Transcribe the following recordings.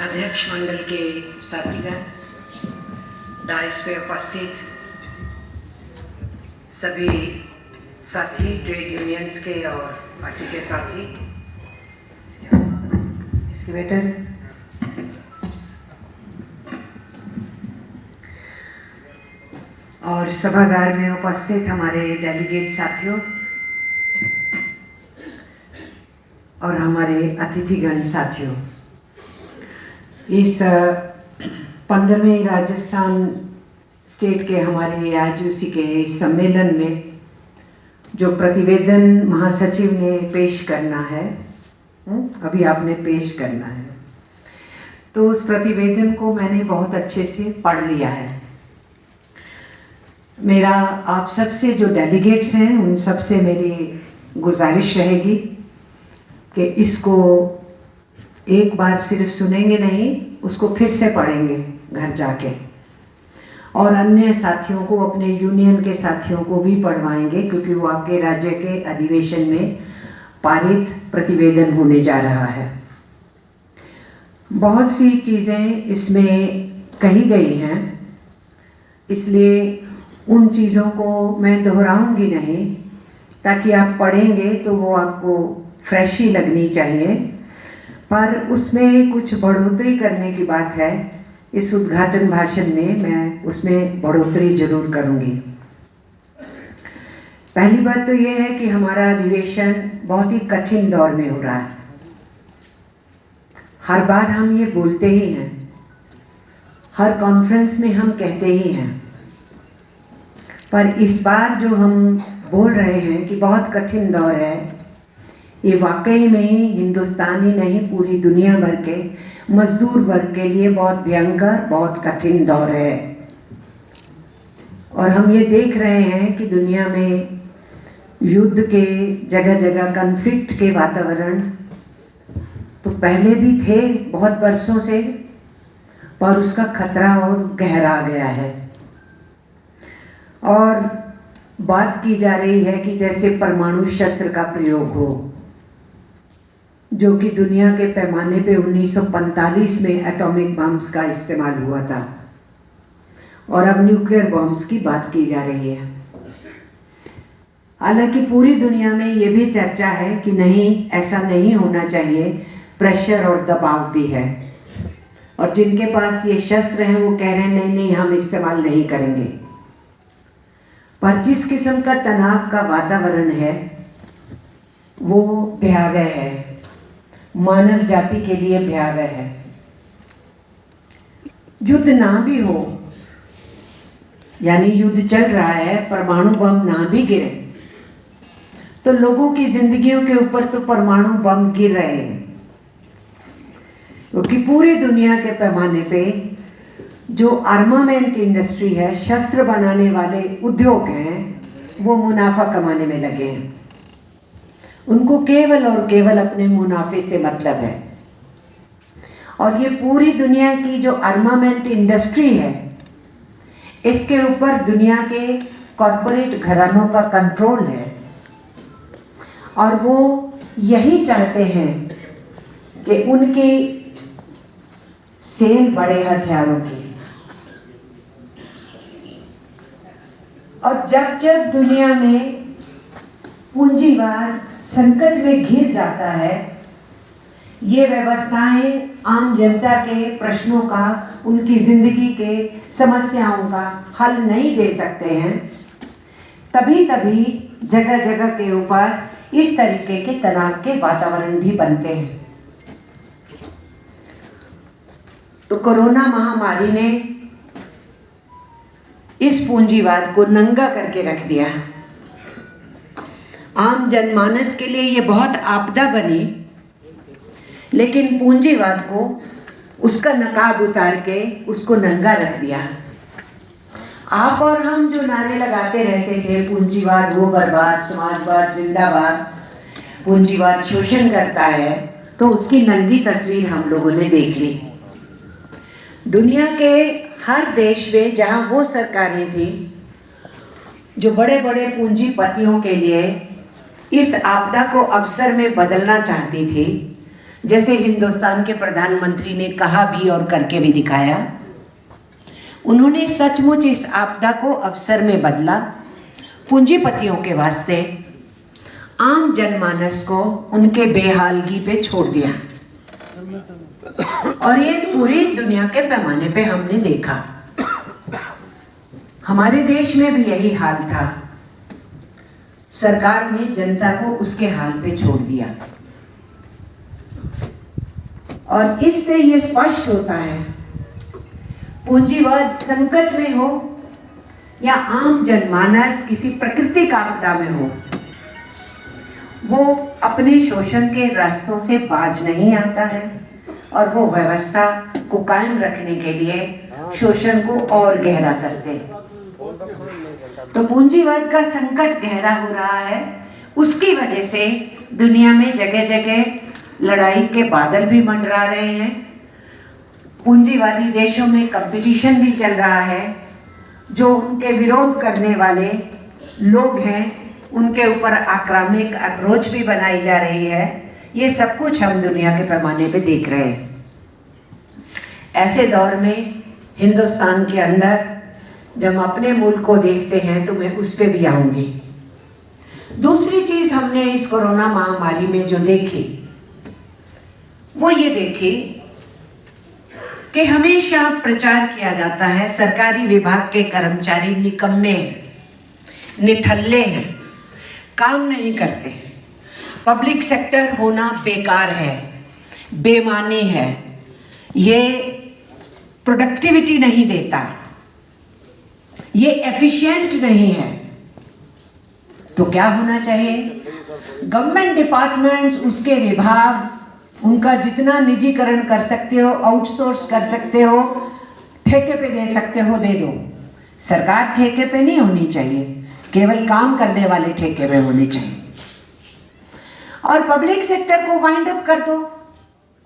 अध्यक्ष मंडल के साथीगण, डायस पे उपस्थित सभी साथी, ट्रेड यूनियंस के और पार्टी के साथी, इसके बेटर और सभागार में उपस्थित हमारे डेलीगेट साथियों और हमारे अतिथिगण साथियों, इस 15वें राजस्थान स्टेट के हमारे AITUC के इस सम्मेलन में जो प्रतिवेदन महासचिव ने पेश करना है, अभी आपने पेश करना है, तो उस प्रतिवेदन को मैंने बहुत अच्छे से पढ़ लिया है। मेरा आप सबसे जो डेलीगेट्स हैं उन सबसे मेरी गुजारिश रहेगी कि इसको एक बार सिर्फ सुनेंगे नहीं, उसको फिर से पढ़ेंगे घर जाके, और अन्य साथियों को, अपने यूनियन के साथियों को भी पढ़वाएंगे, क्योंकि वो आपके राज्य के अधिवेशन में पारित प्रतिवेदन होने जा रहा है। बहुत सी चीज़ें इसमें कही गई हैं, इसलिए उन चीज़ों को मैं दोहराऊंगी नहीं, ताकि आप पढ़ेंगे तो वो आपको फ्रेश ही लगनी चाहिए, पर उसमें कुछ बढ़ोतरी करने की बात है। इस उद्घाटन भाषण में मैं उसमें बढ़ोतरी जरूर करूंगी। पहली बात तो ये है कि हमारा अधिवेशन बहुत ही कठिन दौर में हो रहा है। हर बार हम ये बोलते ही हैं, हर कॉन्फ्रेंस में हम कहते ही हैं, पर इस बार जो हम बोल रहे हैं कि बहुत कठिन दौर है, ये वाकई में ही हिंदुस्तान ही नहीं, पूरी दुनिया भर के मजदूर वर्ग के लिए बहुत भयंकर, बहुत कठिन दौर है। और हम ये देख रहे हैं कि दुनिया में युद्ध के, जगह जगह कन्फ्लिक्ट के वातावरण तो पहले भी थे बहुत वर्षों से, पर उसका खतरा और गहरा गया है। और बात की जा रही है कि जैसे परमाणु शस्त्र का प्रयोग हो, जो कि दुनिया के पैमाने पे 1945 में एटॉमिक बम्स का इस्तेमाल हुआ था, और अब न्यूक्लियर बम्स की बात की जा रही है। हालांकि पूरी दुनिया में ये भी चर्चा है कि नहीं, ऐसा नहीं होना चाहिए, प्रेशर और दबाव भी है, और जिनके पास ये शस्त्र हैं वो कह रहे हैं नहीं नहीं, हम इस्तेमाल नहीं करेंगे। पर जिस किस्म का तनाव का वातावरण है वो भयावह है, मानव जाति के लिए भयावह है। युद्ध ना भी हो, यानी युद्ध चल रहा है, परमाणु बम ना भी गिरे, तो लोगों की जिंदगियों के ऊपर तो परमाणु बम गिर रहे हैं, क्योंकि पूरी दुनिया के पैमाने पे जो आर्मामेंट इंडस्ट्री है, शस्त्र बनाने वाले उद्योग हैं, वो मुनाफा कमाने में लगे हैं। उनको केवल और केवल अपने मुनाफे से मतलब है। और ये पूरी दुनिया की जो आर्मामेंट इंडस्ट्री है, इसके ऊपर दुनिया के कॉरपोरेट घरानों का कंट्रोल है, और वो यही चाहते हैं कि उनकी सेल बढ़े हथियारों की। और जब जब दुनिया में पूंजीवाद संकट में घिर जाता है, ये व्यवस्थाएं आम जनता के प्रश्नों का, उनकी जिंदगी के समस्याओं का हल नहीं दे सकते हैं, तभी तभी जगह जगह के ऊपर इस तरीके के तनाव के वातावरण भी बनते हैं। तो कोरोना महामारी ने इस पूंजीवाद को नंगा करके रख दिया। आम जनमानस के लिए ये बहुत आपदा बनी, लेकिन पूंजीवाद को उसका नकाब उतार के उसको नंगा रख दिया। आप और हम जो नारे लगाते रहते थे, पूंजीवाद वो बर्बाद, समाजवाद जिंदाबाद, पूंजीवाद शोषण करता है, तो उसकी नंगी तस्वीर हम लोगों ने देख ली। दुनिया के हर देश में जहां वो सरकारें थी जो बड़े बड़े पूंजीपतियों के लिए इस आपदा को अवसर में बदलना चाहती थी, जैसे हिंदुस्तान के प्रधानमंत्री ने कहा भी और करके भी दिखाया। उन्होंने सचमुच इस आपदा को अवसर में बदला, पूंजीपतियों के वास्ते, आम जनमानस को उनके बेहालगी पे छोड़ दिया। और ये पूरी दुनिया के पैमाने पे हमने देखा। हमारे देश में भी यही हाल था। सरकार ने जनता को उसके हाल पे छोड़ दिया। और इससे ये स्पष्ट होता है, पूंजीवाद संकट में हो या आम जनमानस किसी प्राकृतिक आपदा में हो, वो अपने शोषण के रास्तों से बाज नहीं आता है और वो व्यवस्था को कायम रखने के लिए शोषण को और गहरा करते हैं। तो पूंजीवाद का संकट गहरा हो रहा है। उसकी वजह से दुनिया में जगह जगह लड़ाई के बादल भी मंडरा रहे हैं। पूंजीवादी देशों में कंपटीशन भी चल रहा है। जो उनके विरोध करने वाले लोग हैं, उनके ऊपर आक्रामक अप्रोच भी बनाई जा रही है। ये सब कुछ हम दुनिया के पैमाने पे देख रहे हैं। ऐसे दौर में हिंदुस्तान के अंदर जब अपने मुल्क को देखते हैं तो मैं उस पर भी आऊँगी। दूसरी चीज़ हमने इस कोरोना महामारी में जो देखी, वो ये देखी कि हमेशा प्रचार किया जाता है सरकारी विभाग के कर्मचारी निकम्मे, निठल्ले हैं, काम नहीं करते, पब्लिक सेक्टर होना बेकार है, बेमानी है, ये प्रोडक्टिविटी नहीं देता, ये एफिशिएंट नहीं है। तो क्या होना चाहिए? गवर्नमेंट डिपार्टमेंट्स, उसके विभाग, उनका जितना निजीकरण कर सकते हो, आउटसोर्स कर सकते हो, ठेके पे दे सकते हो, दे दो। सरकार ठेके पे नहीं होनी चाहिए, केवल काम करने वाले ठेके पे होने चाहिए। और पब्लिक सेक्टर को वाइंड अप कर दो,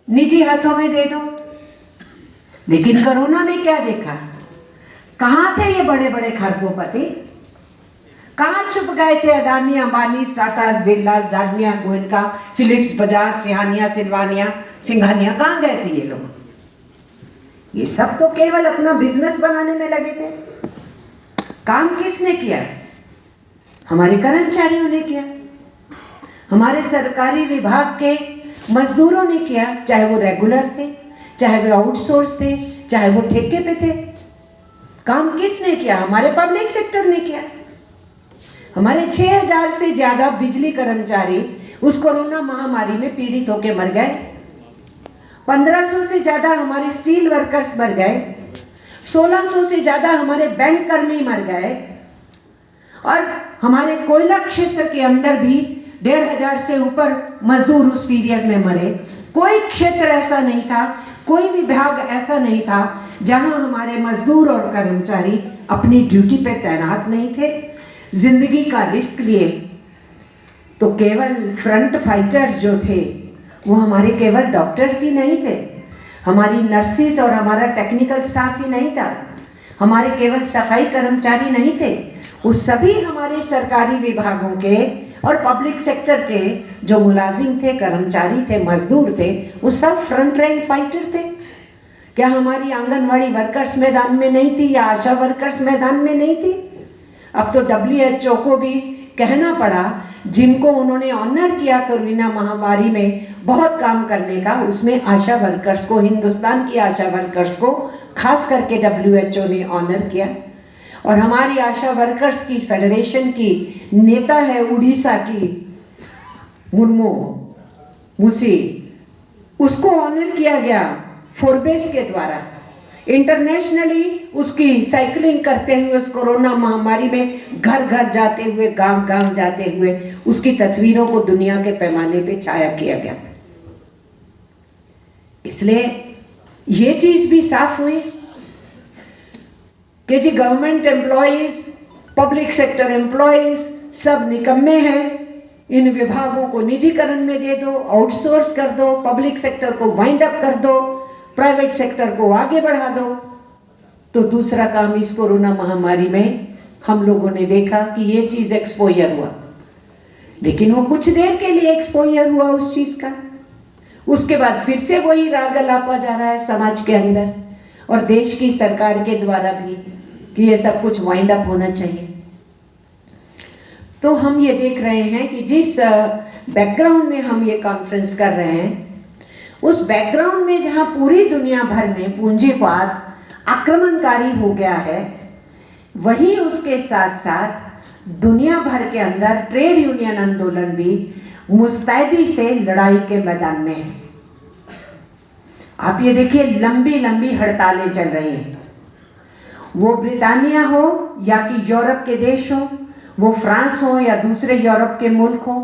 निजी हाथों में दे दो। लेकिन कोरोना में क्या देखा? कहाँ थे ये बड़े बड़े खरगोपति? कहाँ छुप गए थे अडानी, अंबानी, टाटास, बिरलास, डालमिया, गोयनका, फिलिप्स, बजाज, सिहानिया, सिल्वानिया, सिंघानिया? कहाँ गए थे ये लोग? ये सब तो केवल अपना बिजनेस बनाने में लगे थे। काम किसने किया? हमारे कर्मचारियों ने किया, हमारे सरकारी विभाग के मजदूरों ने किया, चाहे वो रेगुलर थे, चाहे वो आउटसोर्स थे, चाहे वो ठेके पे थे। काम किसने किया? हमारे पब्लिक सेक्टर ने किया। हमारे 6000 से ज़्यादा बिजली कर्मचारी उस कोरोना महामारी में पीड़ित होकर मर गए। 1500 से ज़्यादा हमारे स्टील वर्कर्स मर गए। 1600 से ज़्यादा हमारे बैंक कर्मी मर गए। और हमारे कोयला क्षेत्र के अंदर भी 1500 से ऊपर मजदूर उस पीरियड में मरे। कोई क्षेत्र ऐसा नहीं था, कोई विभाग ऐसा नहीं था जहां हमारे मजदूर और कर्मचारी अपनी ड्यूटी पे तैनात नहीं थे, जिंदगी का रिस्क लिए। तो केवल फ्रंट फाइटर्स जो थे वो हमारे केवल डॉक्टर्स ही नहीं थे, हमारी नर्सेस और हमारा टेक्निकल स्टाफ ही नहीं था, हमारे केवल सफाई कर्मचारी नहीं थे। वो सभी हमारे सरकारी विभागों के और पब्लिक सेक्टर के जो मुलाजिम थे, कर्मचारी थे, मजदूर थे, वो सब फ्रंट रैंक फाइटर थे। क्या हमारी आंगनवाड़ी वर्कर्स मैदान में नहीं थी या आशा वर्कर्स मैदान में नहीं थी? अब तो WHO को भी कहना पड़ा, जिनको उन्होंने ऑनर किया कोरोना महामारी में बहुत काम करने का, उसमें आशा वर्कर्स को, हिंदुस्तान की आशा वर्कर्स को खास करके WHO ने ऑनर किया। और हमारी आशा वर्कर्स की फेडरेशन की नेता है उड़ीसा की मुर्मू मुसी, उसको ऑनर किया गया फोर्ब्स के द्वारा। इंटरनेशनली उसकी साइकिलिंग करते हुए, उस कोरोना महामारी में घर घर जाते हुए, गांव गांव जाते हुए, उसकी तस्वीरों को दुनिया के पैमाने पे छाया किया गया। इसलिए ये चीज भी साफ हुई कि जी government employees, public sector employees सब निकम्मे हैं। इन विभागों को निजीकरण में दे दो, आउटसोर्स कर दो, पब्लिक सेक्टर को वाइंड अप कर दो, प्राइवेट सेक्टर को आगे बढ़ा दो। तो दूसरा काम इस कोरोना महामारी में हम लोगों ने देखा कि ये चीज एक्सपोजर हुआ, लेकिन वो कुछ देर के लिए एक्सपोजर हुआ उस चीज का। उसके बाद फिर से वही राग अलापा जा रहा है समाज के अंदर और देश की सरकार के द्वारा भी कि ये सब कुछ वाइंड अप होना चाहिए। तो हम ये देख रहे हैं कि जिस बैकग्राउंड में हम ये कॉन्फ्रेंस कर रहे हैं, उस बैकग्राउंड में जहाँ पूरी दुनिया भर में पूंजीवाद आक्रमणकारी हो गया है, वहीं उसके साथ साथ दुनिया भर के अंदर ट्रेड यूनियन आंदोलन भी मुस्तैदी से लड़ाई के मैदान में है। आप ये देखिए, लंबी लंबी हड़तालें चल रही हैं, वो ब्रिटानिया हो या कि यूरोप के देश हो, वो फ्रांस हो या दूसरे यूरोप के मुल्क हो,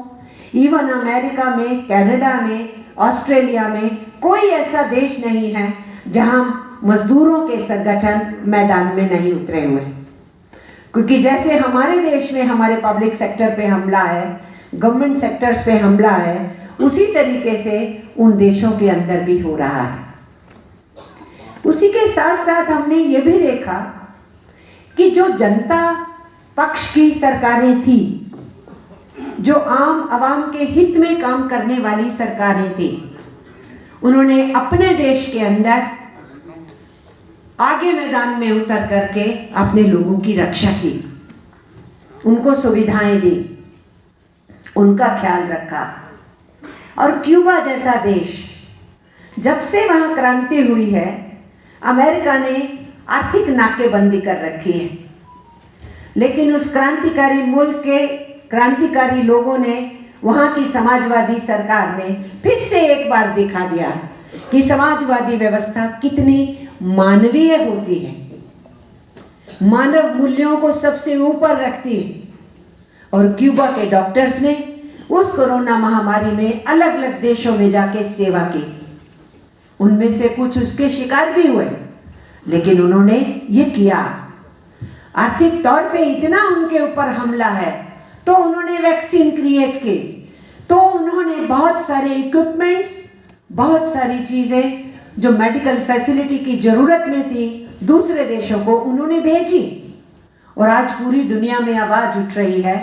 इवन अमेरिका में, कनाडा में, ऑस्ट्रेलिया में, कोई ऐसा देश नहीं है जहां मजदूरों के संगठन मैदान में नहीं उतरे हुए। क्योंकि जैसे हमारे देश में हमारे पब्लिक सेक्टर पे हमला है, गवर्नमेंट सेक्टर्स पे हमला है, उसी तरीके से उन देशों के अंदर भी हो रहा है। उसी के साथ साथ हमने ये भी देखा कि जो जनता पक्ष की सरकारें थी, जो आम आवाम के हित में काम करने वाली सरकारें थी, उन्होंने अपने देश के अंदर आगे मैदान में उतर करके अपने लोगों की रक्षा की, उनको सुविधाएं दी, उनका ख्याल रखा। और क्यूबा जैसा देश, जब से वहां क्रांति हुई है, अमेरिका ने आर्थिक नाकेबंदी कर रखी है, लेकिन उस क्रांतिकारी मुल्क के क्रांतिकारी लोगों ने, वहां की समाजवादी सरकार ने फिर से एक बार दिखा दिया कि समाजवादी व्यवस्था कितनी मानवीय होती है, मानव मूल्यों को सबसे ऊपर रखती है। और क्यूबा के डॉक्टर्स ने उस कोरोना महामारी में अलग अलग देशों में जाके सेवा की, उनमें से कुछ उसके शिकार भी हुए, लेकिन उन्होंने ये किया। आर्थिक तौर पे इतना उनके ऊपर हमला है तो उन्होंने वैक्सीन क्रिएट की, तो उन्होंने बहुत सारे इक्विपमेंट्स, बहुत सारी चीजें जो मेडिकल फैसिलिटी की जरूरत में थी, दूसरे देशों को उन्होंने भेजी। और आज पूरी दुनिया में आवाज उठ रही है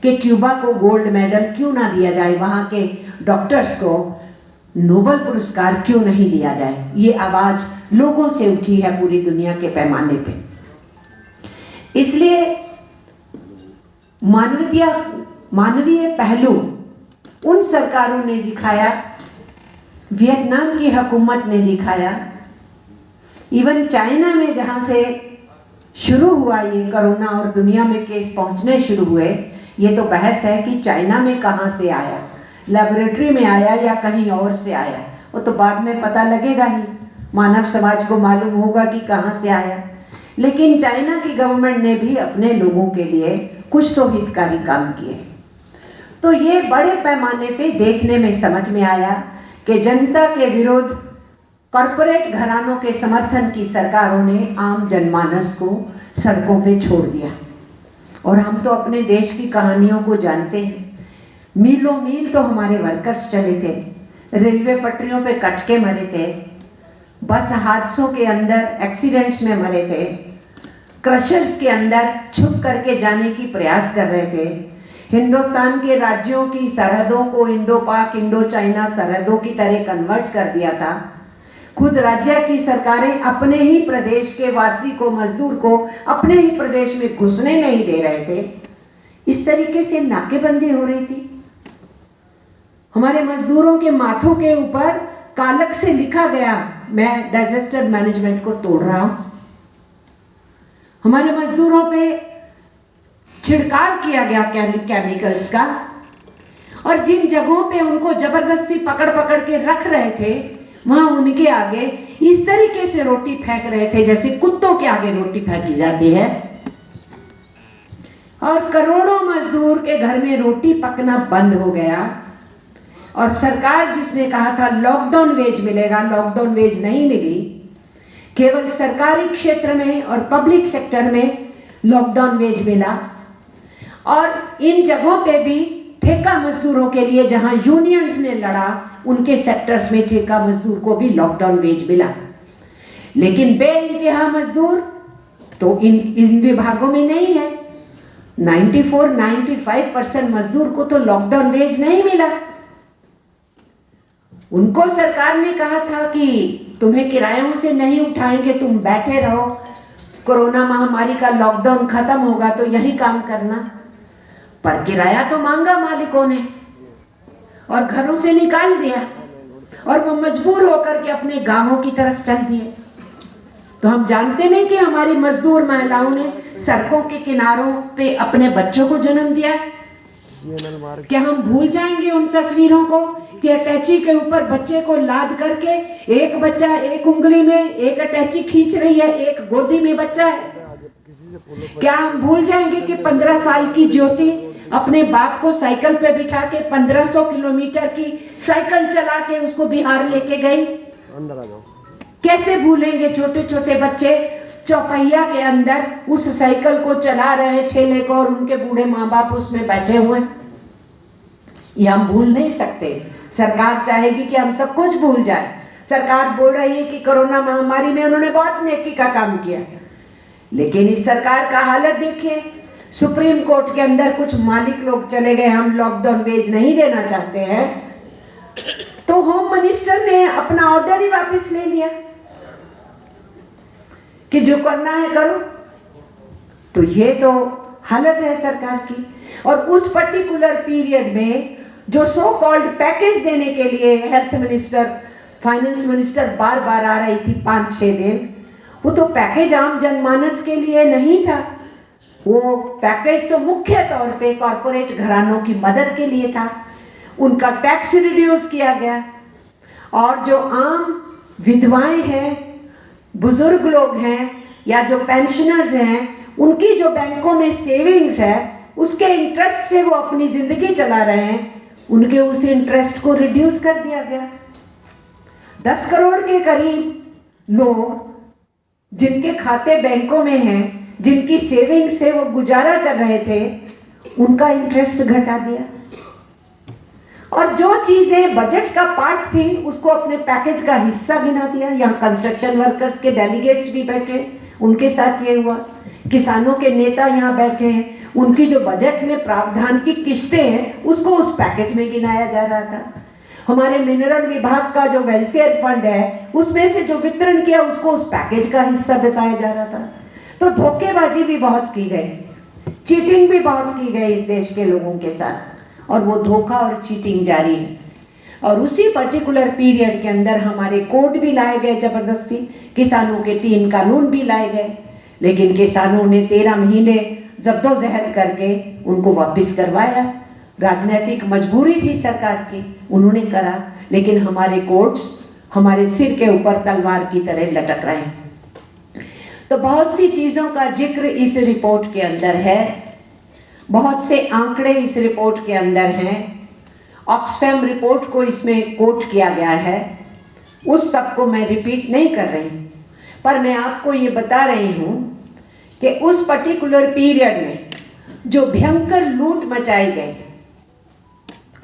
कि क्यूबा को गोल्ड मेडल क्यों ना दिया जाए, वहां के डॉक्टर्स को नोबेल पुरस्कार क्यों नहीं दिया जाए। ये आवाज लोगों से उठी है पूरी दुनिया के पैमाने पे। इसलिए मानवीय पहलू उन सरकारों ने दिखाया, वियतनाम की हुकूमत ने दिखाया, इवन चाइना में जहां से शुरू हुआ ये कोरोना और दुनिया में केस पहुंचने शुरू हुए, ये तो बहस है कि चाइना में कहां से आया, लेबोरेटरी में आया या कहीं और से आया, वो तो बाद में पता लगेगा ही, मानव समाज को मालूम होगा कि कहां से आया। लेकिन चाइना की गवर्नमेंट ने भी अपने लोगों के लिए कुछ तो हितकारी काम किए। तो ये बड़े पैमाने पे देखने में समझ में आया कि जनता के विरुद्ध कॉरपोरेट घरानों के समर्थन की सरकारों ने आम जनमानस को सड़कों पे छोड़ दिया। और हम तो अपने देश की कहानियों को जानते हैं, मीलों मील तो हमारे वर्कर्स चले थे, रेलवे पटरियों पे कट के मरे थे, बस हादसों के अंदर एक्सीडेंट्स में मरे थे, क्रशर्स के अंदर छुप करके जाने की प्रयास कर रहे थे, हिंदुस्तान के राज्यों की सरहदों को इंडो पाक इंडो चाइना सरहदों की तरह कन्वर्ट कर दिया था। खुद राज्य की सरकारें अपने ही प्रदेश के वासी को, मजदूर को अपने ही प्रदेश में घुसने नहीं दे रहे थे। इस तरीके से नाकेबंदी हो रही थी। हमारे मजदूरों के माथों के ऊपर कालक से लिखा गया, मैं डिजास्टर मैनेजमेंट को तोड़ रहा हूं। हमारे मजदूरों पे छिड़काव किया गया केमिकल्स का, और जिन जगहों पे उनको जबरदस्ती पकड़ पकड़ के रख रहे थे, वहां उनके आगे इस तरीके से रोटी फेंक रहे थे जैसे कुत्तों के आगे रोटी फेंकी जाती है। और करोड़ों मजदूर के घर में रोटी पकना बंद हो गया। और सरकार जिसने कहा था लॉकडाउन वेज मिलेगा, लॉकडाउन वेज नहीं मिली। केवल सरकारी क्षेत्र में और पब्लिक सेक्टर में लॉकडाउन वेज मिला। और इन जगहों पे भी ठेका मजदूरों के लिए जहां यूनियंस ने लड़ा, उनके सेक्टर्स में ठेका मजदूर को भी लॉकडाउन वेज मिला। लेकिन बेइंतहा मजदूर तो इन विभागों में नहीं है। 94-95% मजदूर को तो लॉकडाउन वेज नहीं मिला। उनको सरकार ने कहा था कि तुम्हें किरायों से नहीं उठाएंगे, तुम बैठे रहो, कोरोना महामारी का लॉकडाउन खत्म होगा तो यही काम करना। पर किराया तो मांगा मालिकों ने और घरों से निकाल दिया और वो मजबूर होकर के अपने गांवों की तरफ चल दिए। तो हम जानते नहीं कि हमारी मजदूर महिलाओं ने सड़कों के किनारों पे अपने बच्चों को जन्म दिया। क्या हम भूल जाएंगे उन तस्वीरों को कि अटैची के ऊपर बच्चे को लाद करके एक बच्चा एक उंगली में एक अटैची खींच रही है, एक गोदी में बच्चा है। क्या हम भूल जाएंगे कि 15 साल की ज्योति अपने बाप को साइकिल पे बिठा के 1500 किलोमीटर की साइकिल चला के उसको बिहार लेके गई। कैसे भूलेंगे छोटे छोटे बच्चे चौपहिया के अंदर उस साइकिल को चला रहे ठेले को और उनके बूढ़े माँ बाप उसमें बैठे हुए। ये हम भूल नहीं सकते। सरकार चाहेगी कि हम सब कुछ भूल जाए। सरकार बोल रही है कि कोरोना महामारी में उन्होंने बहुत नेकी का काम किया, लेकिन इस सरकार का हालत देखिए। सुप्रीम कोर्ट के अंदर कुछ मालिक लोग चले गए, हम लॉकडाउन वेज नहीं देना चाहते हैं, तो होम मिनिस्टर ने अपना ऑर्डर ही वापस ले लिया कि जो करना है करो। तो ये तो हालत है सरकार की। और उस पर्टिकुलर पीरियड में जो सो कॉल्ड पैकेज देने के लिए हेल्थ मिनिस्टर, फाइनेंस मिनिस्टर बार बार आ रही थी 5-6 दिन, वो तो पैकेज आम जनमानस के लिए नहीं था। वो पैकेज तो मुख्य तौर पे कॉरपोरेट घरानों की मदद के लिए था। उनका टैक्स रिड्यूस किया गया और जो आम विधवाएं हैं, बुजुर्ग लोग हैं या जो पेंशनर्स हैं, उनकी जो बैंकों में सेविंग्स है उसके इंटरेस्ट से वो अपनी जिंदगी चला रहे हैं, उनके उस इंटरेस्ट को रिड्यूस कर दिया गया। 10 करोड़ के करीब लोग जिनके खाते बैंकों में हैं, जिनकी सेविंग से वो गुजारा कर रहे थे, उनका इंटरेस्ट घटा दिया। और जो चीजें बजट का पार्ट थी उसको अपने पैकेज का हिस्सा गिना दिया। यहाँ कंस्ट्रक्शन वर्कर्स के डेलीगेट्स भी बैठे, उनके साथ ये हुआ। किसानों के नेता यहाँ बैठे हैं, उनकी जो बजट में प्रावधान की किस्तें हैं उसको उस पैकेज में गिनाया जा रहा था। हमारे मिनरल विभाग का जो वेलफेयर फंड है उसमें से जो वितरण किया उसको उस पैकेज का हिस्सा बताया जा रहा था। तो धोखेबाजी भी बहुत की गई, चीटिंग भी बहुत की गई इस देश के लोगों के साथ, और वो धोखा और चीटिंग जारी है। और उसी पर्टिकुलर पीरियड के अंदर हमारे कोड भी लाए गए जबरदस्ती, किसानों के 3 कानून भी लाए गए, लेकिन किसानों ने 13 महीने जद्दोजहद करके उनको वापस करवाया। राजनीतिक मजबूरी थी सरकार की, उन्होंने करा, लेकिन हमारे कोर्ट्स हमारे सिर के ऊपर तलवार की तरह लटक रहे हैं। तो बहुत सी चीज़ों का जिक्र इस रिपोर्ट के अंदर है, बहुत से आंकड़े इस रिपोर्ट के अंदर हैं। ऑक्सफैम रिपोर्ट को इसमें कोट किया गया है, उस सब को मैं रिपीट नहीं कर रही हूँ, पर मैं आपको ये बता रही हूँ कि उस पर्टिकुलर पीरियड में जो भयंकर लूट मचाई गई,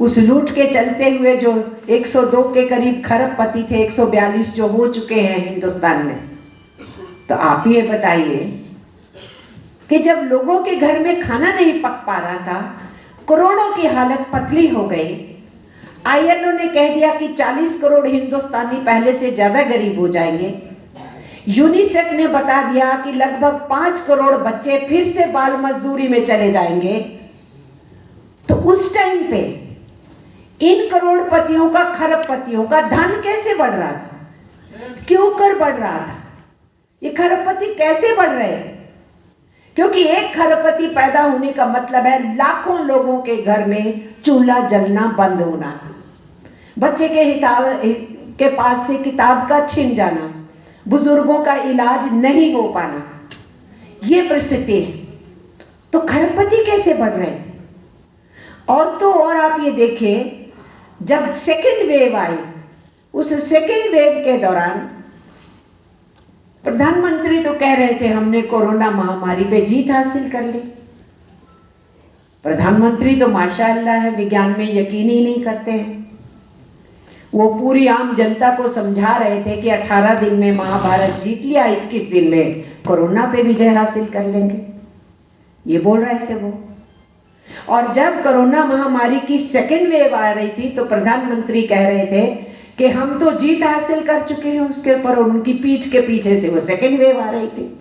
उस लूट के चलते हुए जो 102 के करीब खरबपति थे, 142 जो हो चुके हैं हिंदुस्तान में। तो आप ये बताइए कि जब लोगों के घर में खाना नहीं पक पा रहा था, करोड़ों की हालत पतली हो गई, ILO ने कह दिया कि 40 करोड़ हिंदुस्तानी पहले से ज्यादा गरीब हो जाएंगे। यूनिसेफ ने बता दिया कि लगभग 5 करोड़ बच्चे फिर से बाल मजदूरी में चले जाएंगे। तो उस टाइम पे इन करोड़पतियों का, खरबपतियों का धन कैसे बढ़ रहा था, क्यों कर बढ़ रहा था, ये खरबपति कैसे बढ़ रहे थे? क्योंकि एक खरबपति पैदा होने का मतलब है लाखों लोगों के घर में चूल्हा जलना बंद होना, बच्चे के पास से किताब का छिन जाना, बुजुर्गों का इलाज नहीं हो पाना, ये परिस्थिति है। तो खरबपति कैसे बढ़ रहे थे? और तो और आप ये देखिए, जब सेकेंड वेव आई, उस सेकेंड वेव के दौरान प्रधानमंत्री तो कह रहे थे हमने कोरोना महामारी पे जीत हासिल कर ली। प्रधानमंत्री तो माशाअल्लाह है, विज्ञान में यकीन ही नहीं करते हैं। वो पूरी आम जनता को समझा रहे थे कि 18 दिन में महाभारत जीत लिया, 21 दिन में कोरोना पे विजय हासिल कर लेंगे, ये बोल रहे थे वो। और जब कोरोना महामारी की सेकेंड वेव आ रही थी तो प्रधानमंत्री कह रहे थे कि हम तो जीत हासिल कर चुके हैं उसके ऊपर, और उनकी पीठ के पीछे से वो सेकेंड वेव आ रही थी।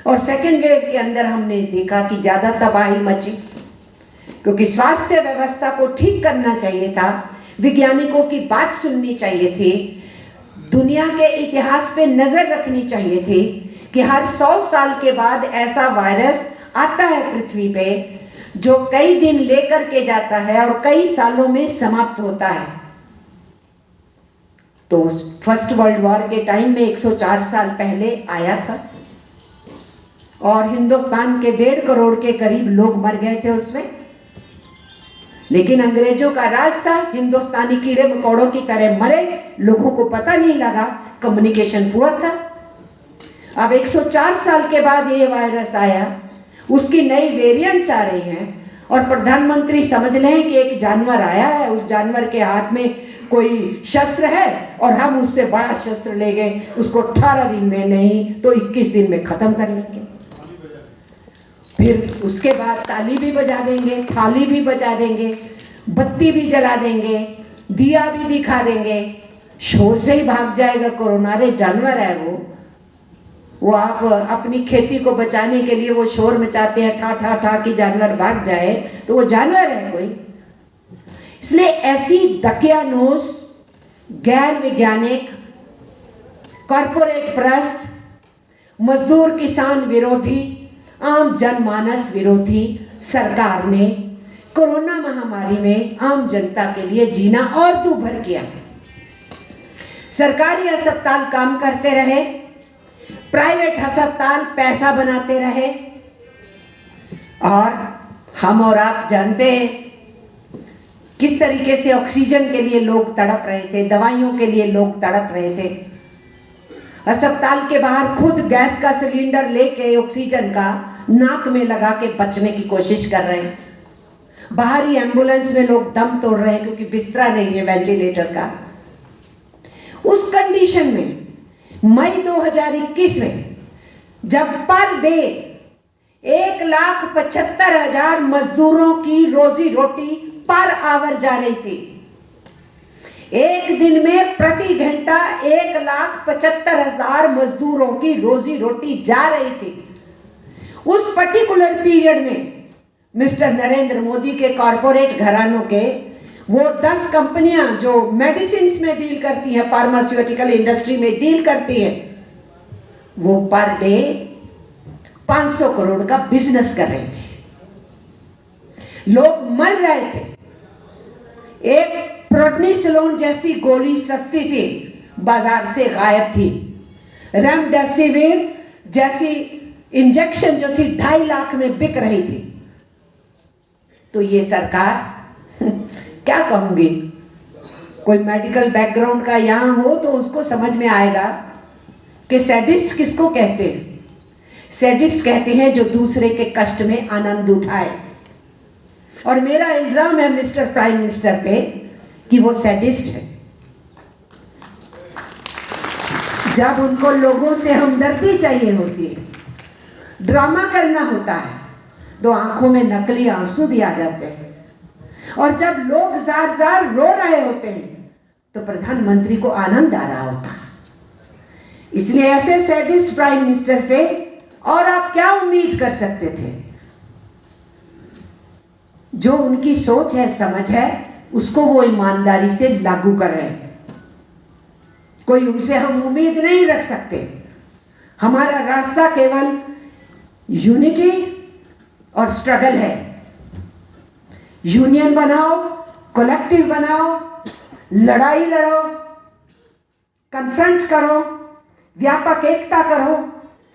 और सेकेंड वेव के अंदर हमने देखा कि ज़्यादा तबाही मची, क्योंकि स्वास्थ्य व्यवस्था को ठीक करना चाहिए था, वैज्ञानिकों की बात सुननी चाहिए थी, दुनिया के इतिहास पे नज़र रखनी चाहिए थी कि हर 100 साल के बाद ऐसा वायरस आता है पृथ्वी पे जो कई दिन लेकर के जाता है और कई सालों में समाप्त होता है। तो फर्स्ट वर्ल्ड वॉर के टाइम में 104 साल पहले आया था और हिंदुस्तान के 1.5 करोड़ के करीब लोग मर गए थे उसमें, लेकिन अंग्रेजों का राज था, हिंदुस्तानी कीड़े मकोड़ों की तरह मरे, लोगों को पता नहीं लगा, कम्युनिकेशन पुअर था। अब 104 साल के बाद ये वायरस आया, उसकी नई वेरिएंट्स आ रही हैं और प्रधानमंत्री समझ लें कि एक जानवर आया है, उस जानवर के हाथ में कोई शस्त्र है और हम उससे बड़ा शस्त्र ले गए, उसको 18 दिन में नहीं तो 21 दिन में खत्म कर लेंगे। फिर उसके बाद ताली भी बजा देंगे, थाली भी बजा देंगे, बत्ती भी जला देंगे, दिया भी दिखा देंगे, शोर से ही भाग जाएगा कोरोना। अरे जानवर है वो आप अपनी खेती को बचाने के लिए वो शोर मचाते हैं, ठा ठा ठा कि जानवर भाग जाए, तो वो जानवर है कोई? इसलिए ऐसी दकियानूस, गैर वैज्ञानिक, कॉरपोरेट प्रस्त, मजदूर किसान विरोधी, आम जनमानस विरोधी सरकार ने कोरोना महामारी में आम जनता के लिए जीना और दूभर किया। सरकारी अस्पताल काम करते रहे, प्राइवेट अस्पताल पैसा बनाते रहे, और हम और आप जानते हैं किस तरीके से ऑक्सीजन के लिए लोग तड़प रहे थे, दवाइयों के लिए लोग तड़प रहे थे। अस्पताल के बाहर खुद गैस का सिलेंडर लेके ऑक्सीजन का नाक में लगा के बचने की कोशिश कर रहे हैं। बाहर ही एम्बुलेंस में लोग दम तोड़ रहे हैं क्योंकि बिस्तरा नहीं है वेंटिलेटर का। उस कंडीशन में मई 2021 में जब पर डे 1,75,000 मजदूरों की रोजी रोटी पर आवर जा रही थी, एक दिन में प्रति घंटा 1,75,000 मजदूरों की रोजी रोटी जा रही थी। उस पर्टिकुलर पीरियड में मिस्टर नरेंद्र मोदी के कॉरपोरेट घरानों के वो 10 कंपनियां जो मेडिसिन में डील करती हैं, फार्मास्यूटिकल इंडस्ट्री में डील करती हैं, वो पर डे 500 करोड़ का बिजनेस कर रही थी। लोग मर रहे थे। एक प्रोडनिसोलोन जैसी गोली सस्ती सी बाजार से गायब थी। रेमडेसिविर जैसी इंजेक्शन जो थी 2.5 लाख में बिक रही थी। तो ये सरकार क्या कहूंगी, कोई मेडिकल बैकग्राउंड का यहां हो तो उसको समझ में आएगा कि सैडिस्ट किसको कहते हैं। सैडिस्ट कहते हैं जो दूसरे के कष्ट में आनंद उठाए, और मेरा इल्जाम है मिस्टर प्राइम मिनिस्टर पे कि वो सैडिस्ट है। जब उनको लोगों से हमदर्दी चाहिए होती है, ड्रामा करना होता है, तो आंखों में नकली आंसू भी आ जाते हैं, और जब लोग जार जार रो रहे होते हैं तो प्रधानमंत्री को आनंद आ रहा होता है। इसलिए ऐसे सैडिस्ट प्राइम मिनिस्टर से और आप क्या उम्मीद कर सकते थे? जो उनकी सोच है, समझ है, उसको वो ईमानदारी से लागू कर रहे हैं। कोई उनसे हम उम्मीद नहीं रख सकते। हमारा रास्ता केवल यूनिटी और स्ट्रगल है। यूनियन बनाओ, कलेक्टिव बनाओ, लड़ाई लड़ो, कन्फ्रंट करो, व्यापक एकता करो।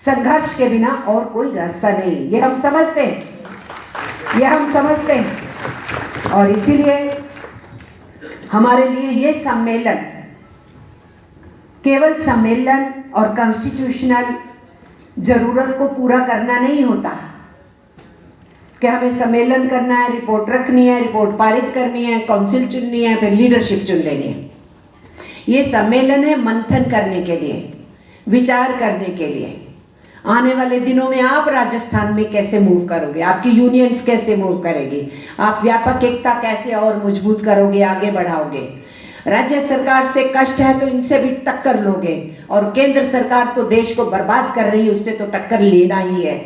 संघर्ष के बिना और कोई रास्ता नहीं, ये हम समझते हैं, ये हम समझते हैं। और इसीलिए हमारे लिए ये सम्मेलन केवल सम्मेलन और कॉन्स्टिट्यूशनल जरूरत को पूरा करना नहीं होता कि हमें सम्मेलन करना है, रिपोर्ट रखनी है, रिपोर्ट पारित करनी है, काउंसिल चुननी है, फिर लीडरशिप चुन लेनी है। ये सम्मेलन है मंथन करने के लिए, विचार करने के लिए। आने वाले दिनों में आप राजस्थान में कैसे मूव करोगे, आपकी यूनियंस कैसे मूव करेगी, आप व्यापक एकता कैसे और मजबूत करोगे, आगे बढ़ाओगे। राज्य सरकार से कष्ट है तो इनसे भी टक्कर लोगे, और केंद्र सरकार तो देश को बर्बाद कर रही है, उससे तो टक्कर लेना ही है,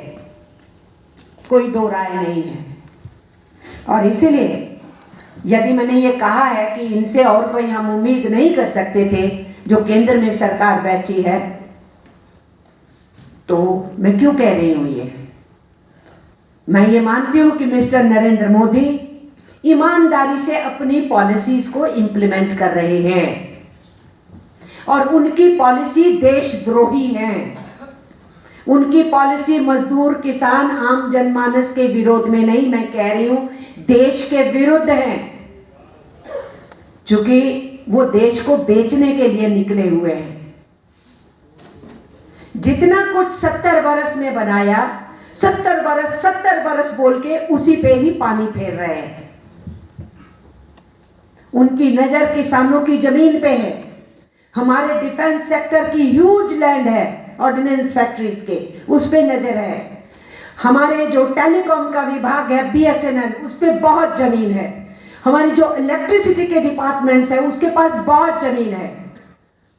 कोई दो राय नहीं है। और इसीलिए यदि मैंने ये कहा है कि इनसे और कोई हम उम्मीद नहीं कर सकते थे जो केंद्र में सरकार बैठी है, तो मैं क्यों कह रही हूं ये? मैं ये मानती हूं कि मिस्टर नरेंद्र मोदी ईमानदारी से अपनी पॉलिसीज को इंप्लीमेंट कर रहे हैं, और उनकी पॉलिसी देशद्रोही है। उनकी पॉलिसी मजदूर, किसान, आम जनमानस के विरोध में नहीं, मैं कह रही हूं देश के विरुद्ध है, क्योंकि वो देश को बेचने के लिए निकले हुए हैं। जितना कुछ 70 बरस में बनाया, 70 बरस बोल के उसी पे ही पानी फेर रहे हैं। उनकी नजर किसानों की जमीन पे है, हमारे डिफेंस सेक्टर की ह्यूज लैंड है, ऑर्डिनेंस फैक्ट्रीज के, उस पे नजर है। हमारे जो टेलीकॉम का विभाग है, BSNL, उस पे बहुत जमीन है। हमारी जो इलेक्ट्रिसिटी के डिपार्टमेंट्स है, उसके पास बहुत जमीन है।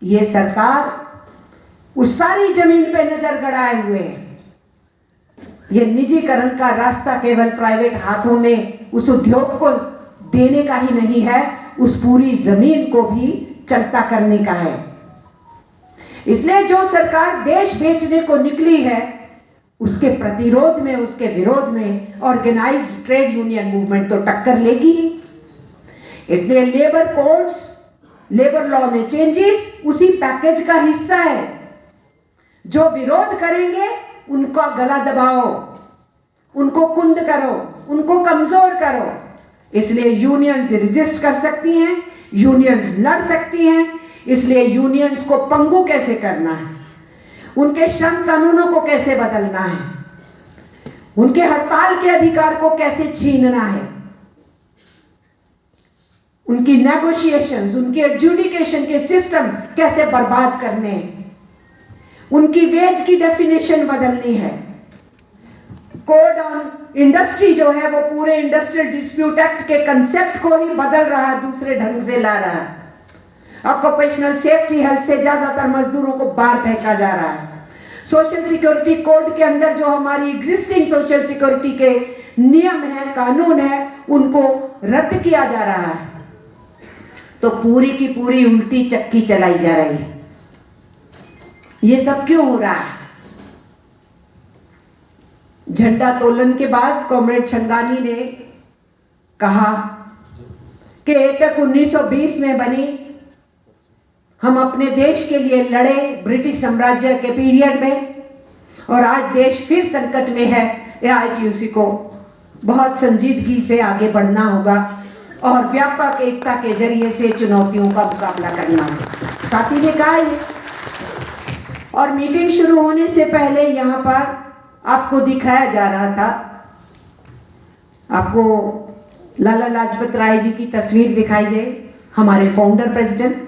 ये सरकार उस सारी जमीन पे नजर गड़ाए हुए है। ये निजीकरण का रास्ता केवल प्राइवेट हाथों में उस उद्योग को देने का ही नहीं है, उस पूरी जमीन को भी चलता करने का है। इसलिए जो सरकार देश बेचने को निकली है, उसके प्रतिरोध में, उसके विरोध में ऑर्गेनाइज्ड ट्रेड यूनियन मूवमेंट तो टक्कर लेगी ही। इसलिए लेबर कोड्स, लेबर लॉ में चेंजेस उसी पैकेज का हिस्सा है। जो विरोध करेंगे उनका गला दबाओ, उनको कुंद करो, उनको कमजोर करो। इसलिए यूनियंस रेजिस्ट कर सकती हैं, यूनियंस लड़ सकती हैं। इसलिए यूनियंस को पंगु कैसे करना है, उनके श्रम कानूनों को कैसे बदलना है, उनके हड़ताल के अधिकार को कैसे छीनना है, उनकी नेगोशिएशंस, उनके एडजुडिकेशन के सिस्टम कैसे बर्बाद करने हैं, उनकी वेज की डेफिनेशन बदलनी है। कोड ऑन इंडस्ट्री जो है वो पूरे इंडस्ट्रियल डिस्प्यूट एक्ट के कंसेप्ट को ही बदल रहा है, दूसरे ढंग से ला रहा है। ऑक्यूपेशनल सेफ्टी हेल्थ से ज्यादातर मजदूरों को बाहर फेंका जा रहा है। सोशल सिक्योरिटी कोड के अंदर जो हमारी एग्जिस्टिंग सोशल सिक्योरिटी के नियम है, कानून है, उनको रद्द किया जा रहा है। तो पूरी की पूरी उल्टी चक्की चलाई जा रही है। ये सब क्यों हो रहा है? झंडा तोलन के बाद कॉमरेड छंगानी ने कहा कि एकक 1920 में बनी, हम अपने देश के लिए लड़े ब्रिटिश साम्राज्य के पीरियड में, और आज देश फिर संकट में है। AITUC को बहुत संजीदगी से आगे बढ़ना होगा और व्यापक एकता के जरिए से चुनौतियों का मुकाबला करना है। साथी ने कहा ये। और मीटिंग शुरू होने से पहले यहाँ पर आपको दिखाया जा रहा था, आपको लाला लाजपत राय जी की तस्वीर दिखाई दे, हमारे founder president.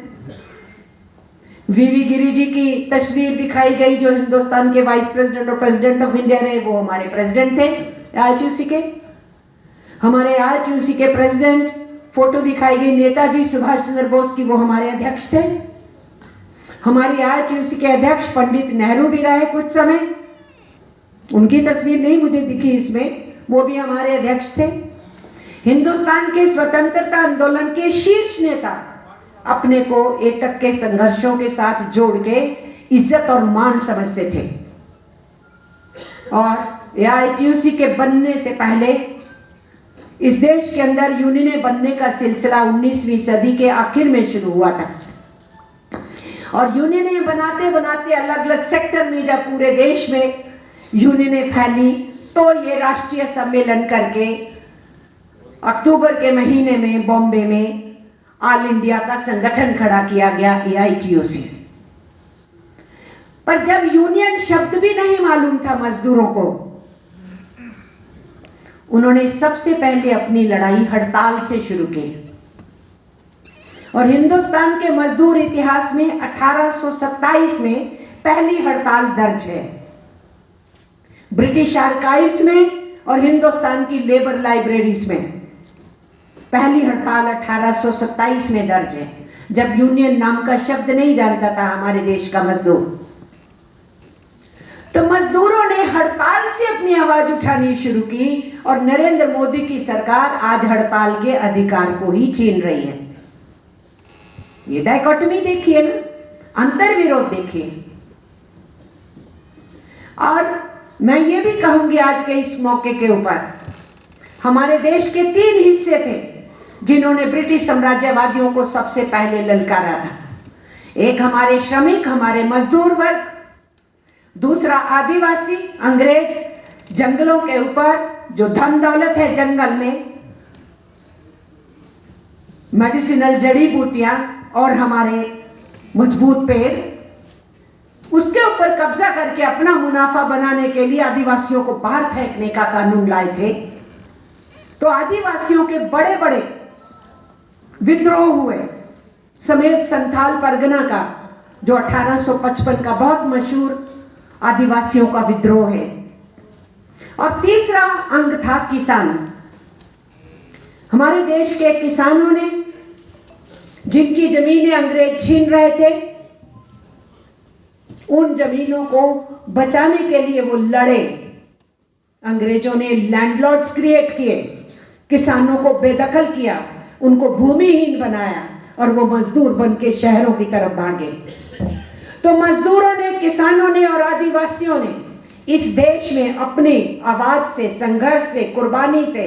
VV Giri ji की तस्वीर दिखाई गई, जो हिंदुस्तान के वाइस प्रेसिडेंट और प्रेसिडेंट ऑफ इंडिया रहे, वो हमारे प्रेसिडेंट थे AITUC के। हमारे AITUC के प्रेसिडेंट फोटो दिखाई गई नेताजी सुभाष चंद्र बोस की, वो हमारे अध्यक्ष थे। हमारी AITUC के अध्यक्ष पंडित नेहरू भी रहे कुछ समय, उनकी तस्वीर नहीं मुझे दिखी इसमें, वो भी हमारे अध्यक्ष थे। हिंदुस्तान के स्वतंत्रता आंदोलन के शीर्ष नेता अपने को एकक के संघर्षों के साथ जोड़ के इज्जत और मान समझते थे। और AITUC के बनने से पहले इस देश के अंदर यूनियन बनने का सिलसिला 19वीं सदी के आखिर में शुरू हुआ था, और यूनियन बनाते बनाते अलग अलग सेक्टर में जब पूरे देश में यूनियन फैली, तो ये राष्ट्रीय सम्मेलन करके अक्टूबर के महीने में बॉम्बे में ऑल इंडिया का संगठन खड़ा किया गया AITUC। पर जब यूनियन शब्द भी नहीं मालूम था मजदूरों को, उन्होंने सबसे पहले अपनी लड़ाई हड़ताल से शुरू की। और हिंदुस्तान के मजदूर इतिहास में 1827 में पहली हड़ताल दर्ज है, ब्रिटिश आर्काइव्स में और हिंदुस्तान की लेबर लाइब्रेरीज में। पहली हड़ताल 1827 में दर्ज है, जब यूनियन नाम का शब्द नहीं जानता था हमारे देश का मजदूर। तो मजदूरों ने हड़ताल से अपनी आवाज उठानी शुरू की और नरेंद्र मोदी की सरकार आज हड़ताल के अधिकार को ही छीन रही है। ये डायकोटमी देखिए ना, अंतर विरोध देखिए। और मैं ये भी कहूंगी आज के इस मौके के ऊपर, हमारे देश के 3 हिस्से थे जिन्होंने ब्रिटिश साम्राज्यवादियों को सबसे पहले ललकारा था। एक हमारे श्रमिक, हमारे मजदूर वर्ग, दूसरा आदिवासी, अंग्रेज जंगलों के ऊपर जो धन दौलत है जंगल में, मेडिसिनल जड़ी बूटियां और हमारे मजबूत पेड़, उसके ऊपर कब्जा करके अपना मुनाफा बनाने के लिए आदिवासियों को बाहर फेंकने का कानून लाए थे। तो आदिवासियों के बड़े बड़े विद्रोह हुए, समेत संथाल परगना का जो 1855 का बहुत मशहूर आदिवासियों का विद्रोह है। और तीसरा अंग था किसान। हमारे देश के किसानों ने, जिनकी जमीनें अंग्रेज छीन रहे थे, उन जमीनों को बचाने के लिए वो लड़े। अंग्रेजों ने लैंडलॉर्ड्स क्रिएट किए, किसानों को बेदखल किया, उनको भूमिहीन बनाया और वो मजदूर बन के शहरों की तरफ भागे। तो मजदूरों ने, किसानों ने और आदिवासियों ने इस देश में अपनी आवाज से, संघर्ष से, कुर्बानी से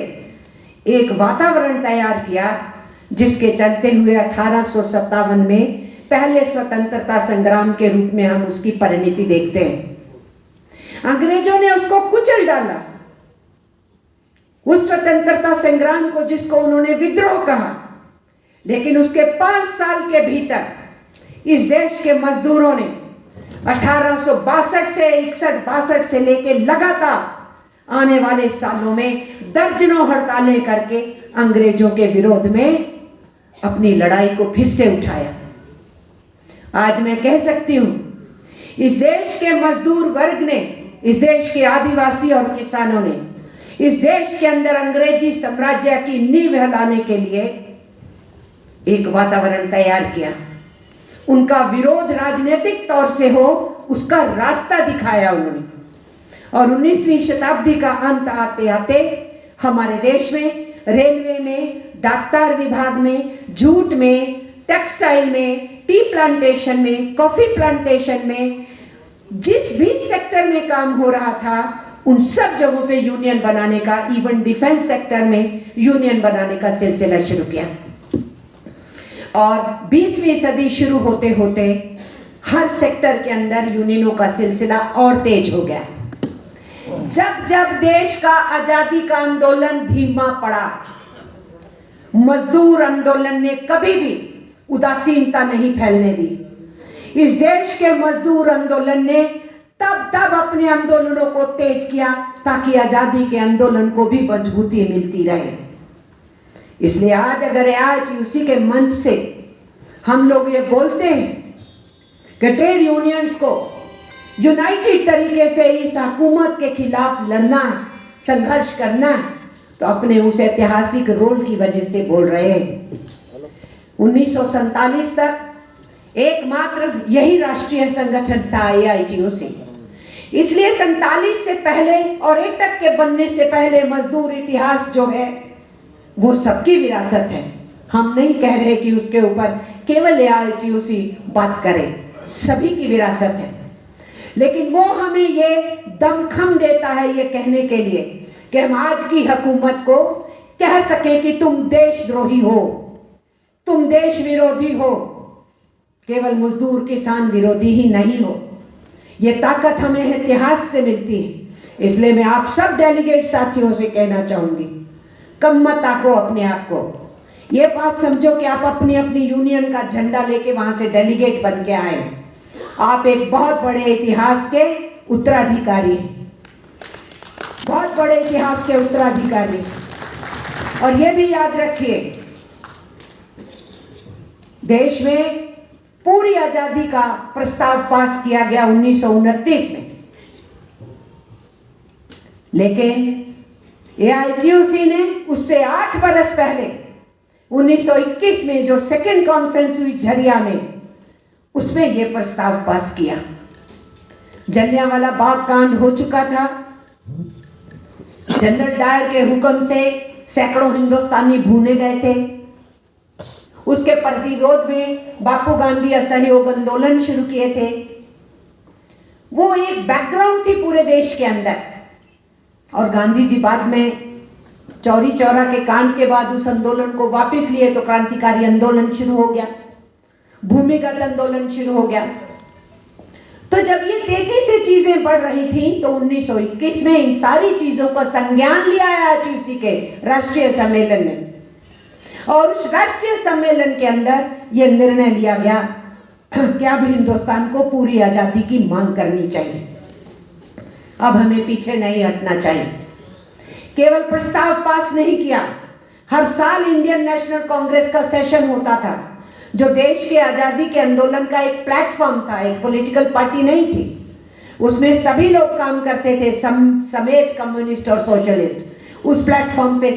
एक वातावरण तैयार किया, जिसके चलते हुए 1857 में पहले स्वतंत्रता संग्राम के रूप में हम उसकी परिणति देखते हैं। अंग्रेजों ने उसको कुचल डाला, उस स्वतंत्रता संग्राम को जिसको उन्होंने विद्रोह कहा। लेकिन उसके 5 साल के भीतर इस देश के मजदूरों ने 1862 से 61-62 से लेके लगातार आने वाले सालों में दर्जनों हड़तालें करके अंग्रेजों के विरोध में अपनी लड़ाई को फिर से उठाया। आज मैं कह सकती हूं, इस देश के मजदूर वर्ग ने, इस देश के आदिवासी और किसानों ने इस देश के अंदर अंग्रेजी साम्राज्य की नींव हिलाने के लिए एक वातावरण तैयार किया। उनका विरोध राजनीतिक तौर से हो, उसका रास्ता दिखाया उन्होंने। और 19वीं शताब्दी का अंत आते आते हमारे देश में रेलवे में, डाकतार विभाग में, जूट में, टेक्सटाइल में, टी प्लांटेशन में, कॉफी प्लांटेशन में, जिस भी सेक्टर में काम हो रहा था, उन सब जगहों पे यूनियन बनाने का, इवन डिफेंस सेक्टर में यूनियन बनाने का सिलसिला शुरू किया। और 20वीं सदी शुरू होते होते हर सेक्टर के अंदर यूनियनों का सिलसिला और तेज हो गया। जब जब देश का आजादी का आंदोलन धीमा पड़ा, मजदूर आंदोलन ने कभी भी उदासीनता नहीं फैलने दी। इस देश के मजदूर आंदोलन ने तब अपने आंदोलनों को तेज किया ताकि आजादी के आंदोलन को भी मजबूती मिलती रहे। इसलिए आज अगर आज उसी के मंच से हम लोग ये बोलते हैं कि ट्रेड यूनियंस को यूनाइटेड तरीके से इस हुकूमत के खिलाफ लड़ना है, संघर्ष करना है, तो अपने उस ऐतिहासिक रोल की वजह से बोल रहे हैं। 1947 तक एकमात्र यही राष्ट्रीय संगठन था AITUC। इसलिए 47 से पहले और एकटक के बनने से पहले मजदूर इतिहास जो है वो सबकी विरासत है। हम नहीं कह रहे कि उसके ऊपर केवल AITUC बात करे, सभी की विरासत है। लेकिन वो हमें ये दमखम देता है ये कहने के लिए कि हम आज की हुकूमत को कह सके कि तुम देशद्रोही हो, तुम देश विरोधी हो, केवल मजदूर किसान विरोधी ही नहीं हो। ये ताकत हमें इतिहास से मिलती है। इसलिए मैं आप सब डेलीगेट साथियों से कहना चाहूंगी, कम मत आको अपने आप को। ये बात समझो कि आप अपनी अपनी यूनियन का झंडा लेके वहां से डेलीगेट बन के आए। आप एक बहुत बड़े इतिहास के उत्तराधिकारी हैं, बहुत बड़े इतिहास के उत्तराधिकारी। और ये भी याद रखिए, देश में पूरी आजादी का प्रस्ताव पास किया गया 1929 में, लेकिन AITUC ने उससे 8 बरस पहले 1921 में जो सेकेंड कॉन्फ्रेंस हुई झरिया में, उसमें यह प्रस्ताव पास किया। जलियांवाला बाग कांड हो चुका था। जनरल डायर के हुक्म से सैकड़ों हिंदुस्तानी भूने गए थे। उसके प्रतिरोध में बापू गांधी असहयोग आंदोलन शुरू किए थे। वो एक बैकग्राउंड थी पूरे देश के अंदर। और गांधी जी बाद में चौरी चौरा के कांड के बाद उस आंदोलन को वापस लिए तो क्रांतिकारी आंदोलन शुरू हो गया, भूमिगत आंदोलन शुरू हो गया। तो जब ये तेजी से चीजें बढ़ रही थी तो 1921 में इन सारी चीजों का संज्ञान लिया एचयूसी के राष्ट्रीय सम्मेलन ने, और उस राष्ट्रीय सम्मेलन के अंदर यह निर्णय लिया गया कि अब हिंदुस्तान को पूरी आजादी की मांग करनी चाहिए। अब हमें पीछे नहीं हटना चाहिए। केवल प्रस्ताव पास नहीं किया, हर साल इंडियन नेशनल कांग्रेस का सेशन होता था, जो देश के आजादी के आंदोलन का एक प्लेटफॉर्म था, एक पॉलिटिकल पार्टी नहीं थी। उसमें सभी लोग काम करते थे, समेत कम्युनिस्ट और सोशलिस्ट। उस प्लेटफॉर्म पे